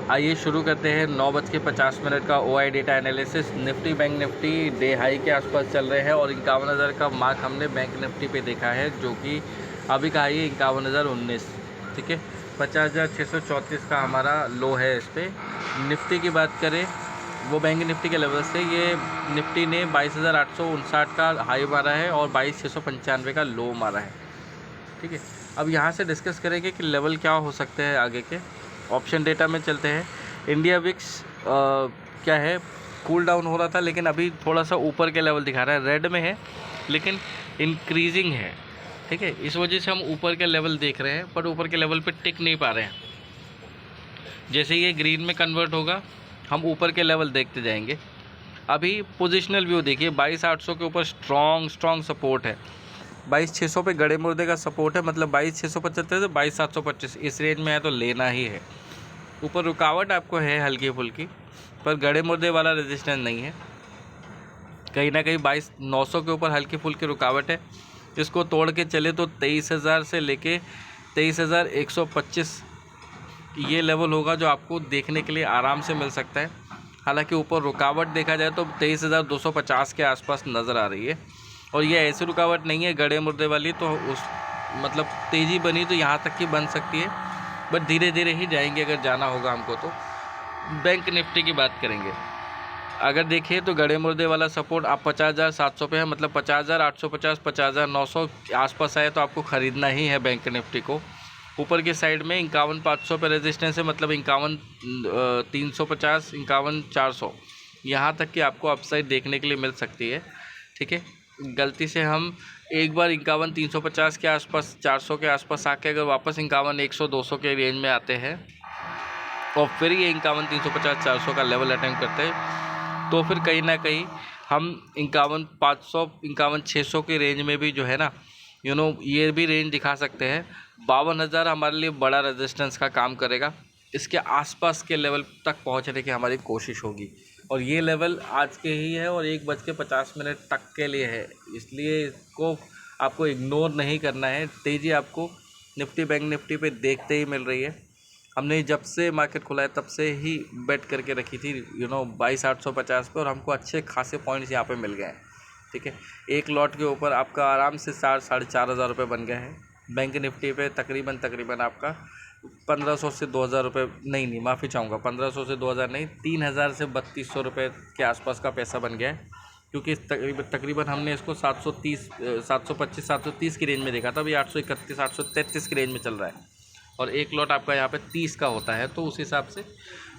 आइए शुरू करते हैं 9:50 का OI data analysis. Nifty bank Nifty day high के आसपास चल रहे हैं और 51,000 का मार्क हमने बैंक निफ्टी पे देखा है, जो कि अभी का हाई है 51,019। ठीक है, 50,634 का हमारा लो है इस पर। निफ्टी की बात करें, वो बैंक निफ्टी के लेवल से ये निफ्टी ने 22,859 का हाई मारा है और 22,695 का लो मारा है। ठीक है, अब यहाँ से डिस्कस करेंगे कि लेवल क्या हो सकते हैं आगे के। ऑप्शन डेटा में चलते हैं। इंडिया विक्स क्या है, कूल डाउन हो रहा था, लेकिन अभी थोड़ा सा ऊपर के लेवल दिखा रहा है, रेड में है लेकिन इंक्रीजिंग है। ठीक है, इस वजह से हम ऊपर के लेवल देख रहे हैं, पर ऊपर के लेवल पे टिक नहीं पा रहे हैं। जैसे ये ग्रीन में कन्वर्ट होगा, हम ऊपर के लेवल देखते जाएंगे। अभी पोजिशनल व्यू देखिए, 22,800 के ऊपर स्ट्रॉन्ग सपोर्ट है। 22,600 पे गड़े मुर्दे का सपोर्ट है, मतलब 22,675 से 22,725 इस रेंज में है तो लेना ही है। ऊपर रुकावट आपको है हल्की फुल्की, पर गड़े मुर्दे वाला रेजिस्टेंस नहीं है। कहीं ना कहीं 22,900 के ऊपर हल्की फुल्की रुकावट है। इसको तोड़ के चले तो 23,000 से लेके 23,125 ये लेवल होगा, जो आपको देखने के लिए आराम से मिल सकता है। हालांकि ऊपर रुकावट देखा जाए तो 23,250 के आसपास नज़र आ रही है, और ये ऐसी रुकावट नहीं है गड़े मुर्दे वाली, तो उस मतलब तेज़ी बनी तो यहाँ तक की बन सकती है, बट धीरे धीरे ही जाएंगे अगर जाना होगा हमको तो। बैंक निफ्टी की बात करेंगे, अगर देखिए तो गड़े मुर्दे वाला सपोर्ट आप 50,700 पे है, मतलब 50,850 50,900 आसपास आए तो आपको ख़रीदना ही है बैंक निफ्टी को। ऊपर की साइड में 51,500 पे रेजिस्टेंस है, मतलब 51,350 51,400 यहाँ तक कि आपको अपसाइड देखने के लिए मिल सकती है। ठीक है, गलती से हम एक बार 51,350 के आसपास 400 के आसपास आके अगर वापस 51,100 200 के रेंज में आते हैं और फिर ये 51,350 400 का लेवल अटेम्प्ट करते हैं, तो फिर कहीं ना कहीं हम 51,500 51,600 के रेंज में भी जो है ना, ये भी रेंज दिखा सकते हैं। 52,000 हमारे लिए बड़ा रेजिस्टेंस का काम करेगा। इसके आसपास के लेवल तक पहुंचने की हमारी कोशिश होगी, और ये लेवल आज के ही है और 1:50 तक के लिए है, इसलिए इसको आपको इग्नोर नहीं करना है। तेज़ी आपको निफ्टी बैंक निफ्टी पे देखते ही मिल रही है। हमने जब से मार्केट खुला है तब से ही बेट करके रखी थी 22,850 पे, और हमको अच्छे खासे पॉइंट्स यहाँ पे मिल गए हैं। ठीक है, एक लॉट के ऊपर आपका आराम से 4,000-4,500 रुपये बन गए हैं। बैंक निफ्टी पे तकरीबन आपका 1,500 से 2,000 रुपये, नहीं माफ़ी चाहूँगा, 1,500 से 2,000 नहीं, 3,000 से 3,200 रुपये के आसपास का पैसा बन गया है। क्योंकि तकरीबन हमने इसको 730 725 730 की रेंज में देखा था, अभी 831 833 की रेंज में चल रहा है, और एक लॉट आपका यहाँ पे 30 का होता है, तो उस हिसाब से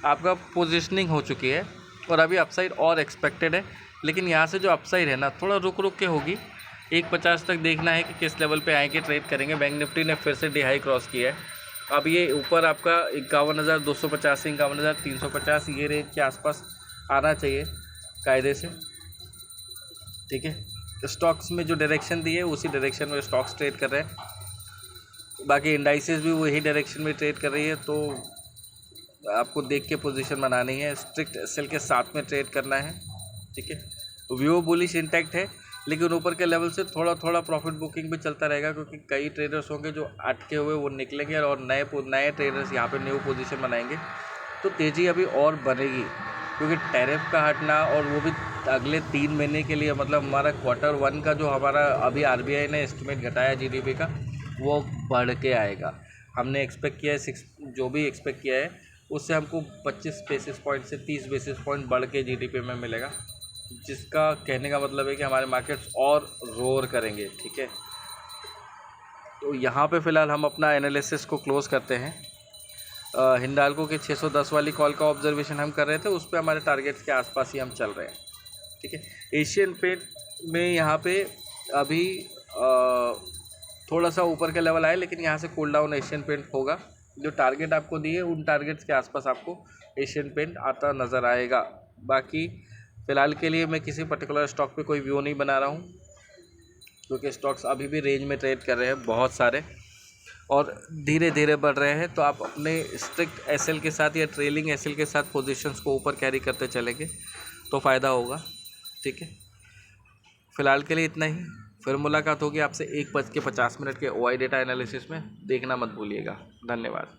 आपका पोजीशनिंग हो चुकी है, और अभी अपसाइड और एक्सपेक्टेड है। लेकिन यहाँ से जो अपसाइड है ना, थोड़ा रुक के होगी। 1,50 तक देखना है कि किस लेवल पे आएंगे, ट्रेड करेंगे। बैंक निफ्टी ने फिर से डी हाई क्रॉस किया है। अब ये ऊपर आपका 51,250 से 51,350 ये रेंज के आसपास आना चाहिए कायदे से। ठीक है, स्टॉक्स में जो डायरेक्शन दी है उसी डायरेक्शन में स्टॉक्स ट्रेड कर रहे हैं, बाकी इंडाइसेस भी वही डायरेक्शन में ट्रेड कर रही है, तो आपको देख के पोजीशन बनानी है। स्ट्रिक्ट एसएल के साथ में ट्रेड करना है। ठीक है, व्यू बुलिश इंटैक्ट है, लेकिन ऊपर के लेवल से थोड़ा प्रॉफिट बुकिंग भी चलता रहेगा, क्योंकि कई ट्रेडर्स होंगे जो अटके हुए वो निकलेंगे और नए ट्रेडर्स यहाँ पे न्यू पोजीशन बनाएंगे, तो तेज़ी अभी और बनेगी। क्योंकि टैरिफ का हटना, और वो भी अगले 3 महीने के लिए, मतलब हमारा Q1 का जो हमारा अभी आरबीआई ने एस्टिमेट घटाया जीडीपी का, वो बढ़ के आएगा। हमने एक्सपेक्ट किया है 6, जो भी एक्सपेक्ट किया है उससे हमको 25 बेसिस पॉइंट से 30 बेसिस पॉइंट बढ़ के जीडीपी में मिलेगा, जिसका कहने का मतलब है कि हमारे मार्केट्स और रोर करेंगे। ठीक है, तो यहाँ पे फ़िलहाल हम अपना एनालिसिस को क्लोज़ करते हैं। हिंडाल्को के 610 वाली कॉल का ऑब्जर्वेशन हम कर रहे थे, उस पर हमारे टारगेट्स के आसपास ही हम चल रहे हैं। ठीक है, एशियन पेंट में यहाँ पे अभी थोड़ा सा ऊपर के लेवल आए, लेकिन यहाँ से कूल डाउन एशियन पेंट होगा। जो टारगेट आपको दिए उन टारगेट्स के आसपास आपको एशियन पेंट आता नज़र आएगा। बाकी फ़िलहाल के लिए मैं किसी पर्टिकुलर स्टॉक पे कोई व्यू नहीं बना रहा हूँ, क्योंकि स्टॉक्स अभी भी रेंज में ट्रेड कर रहे हैं बहुत सारे, और धीरे धीरे बढ़ रहे हैं। तो आप अपने स्ट्रिक्ट एसएल के साथ या ट्रेलिंग एसएल के साथ पोजीशंस को ऊपर कैरी करते चलेंगे तो फ़ायदा होगा। ठीक है, फ़िलहाल के लिए इतना ही। फिर मुलाकात होगी आपसे 1:50 के OI डेटा एनालिसिस में। देखना मत भूलिएगा। धन्यवाद।